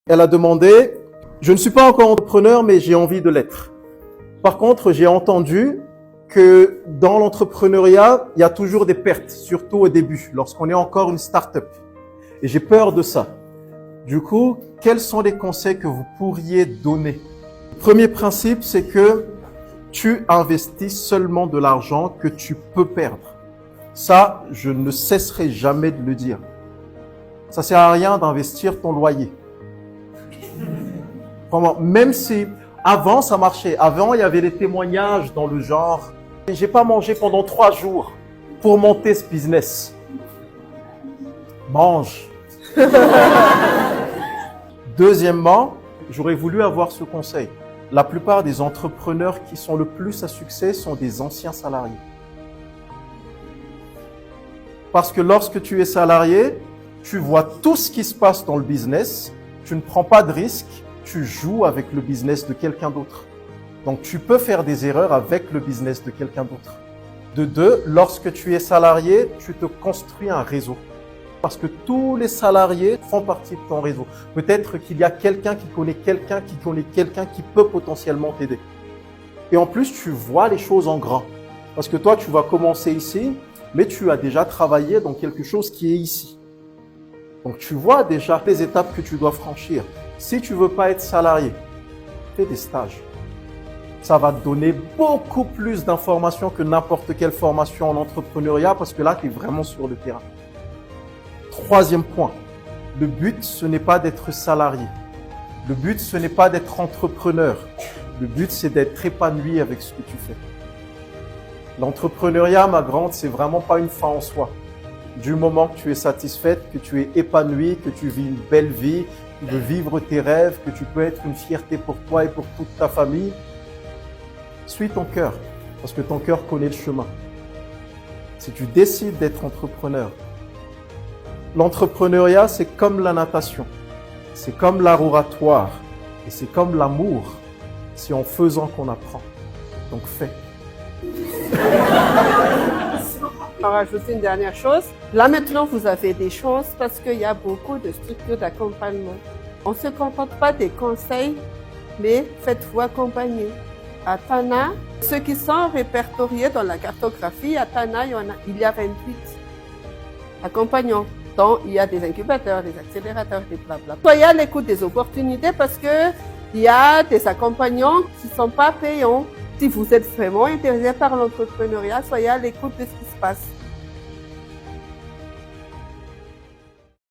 Elle a demandé, je ne suis pas encore entrepreneur, mais j'ai envie de l'être. Par contre, j'ai entendu que dans l'entrepreneuriat, il y a toujours des pertes, surtout au début, lorsqu'on est encore une start-up. Et j'ai peur de ça. Du coup, quels sont les conseils que vous pourriez donner? Le premier principe, c'est que tu investis seulement de l'argent que tu peux perdre. Ça, je ne cesserai jamais de le dire. Ça sert à rien d'investir ton loyer. Vraiment, même si avant ça marchait, avant il y avait des témoignages dans le genre « J'ai pas mangé pendant 3 jours pour monter ce business. » Mange. Deuxièmement, j'aurais voulu avoir ce conseil. La plupart des entrepreneurs qui sont le plus à succès sont des anciens salariés. Parce que lorsque tu es salarié, tu vois tout ce qui se passe dans le business, tu ne prends pas de risques, tu joues avec le business de quelqu'un d'autre. Donc tu peux faire des erreurs avec le business de quelqu'un d'autre. De deux, lorsque tu es salarié, tu te construis un réseau. Parce que tous les salariés font partie de ton réseau. Peut-être qu'il y a quelqu'un qui connaît quelqu'un qui peut potentiellement t'aider. Et en plus, tu vois les choses en grand. Parce que toi, tu vas commencer ici, mais tu as déjà travaillé dans quelque chose qui est ici. Donc tu vois déjà les étapes que tu dois franchir. Si tu veux pas être salarié, fais des stages. Ça va te donner beaucoup plus d'informations que n'importe quelle formation en entrepreneuriat parce que là, tu es vraiment sur le terrain. Troisième point, le but, ce n'est pas d'être salarié. Le but, ce n'est pas d'être entrepreneur. Le but, c'est d'être épanoui avec ce que tu fais. L'entrepreneuriat, ma grande, c'est vraiment pas une fin en soi. Du moment que tu es satisfaite, que tu es épanoui, que tu vis une belle vie, que tu veux vivre tes rêves, que tu peux être une fierté pour toi et pour toute ta famille, suis ton cœur, parce que ton cœur connaît le chemin. Si tu décides d'être entrepreneur, l'entrepreneuriat, c'est comme la natation, c'est comme l'art oratoire et c'est comme l'amour. C'est en faisant qu'on apprend. Donc fais. Je vais rajouter une dernière chose. Là maintenant, vous avez des chances parce qu'il y a beaucoup de structures d'accompagnement. On ne se contente pas des conseils, mais faites-vous accompagner. À Tana, ceux qui sont répertoriés dans la cartographie, à Tana, il y a 28 accompagnants. Donc, il y a des incubateurs, des accélérateurs, des blabla. Soyez à l'écoute des opportunités parce que il y a des accompagnants qui ne sont pas payants. Si vous êtes vraiment intéressé par l'entrepreneuriat, soyez à l'écoute de ce qui se passe.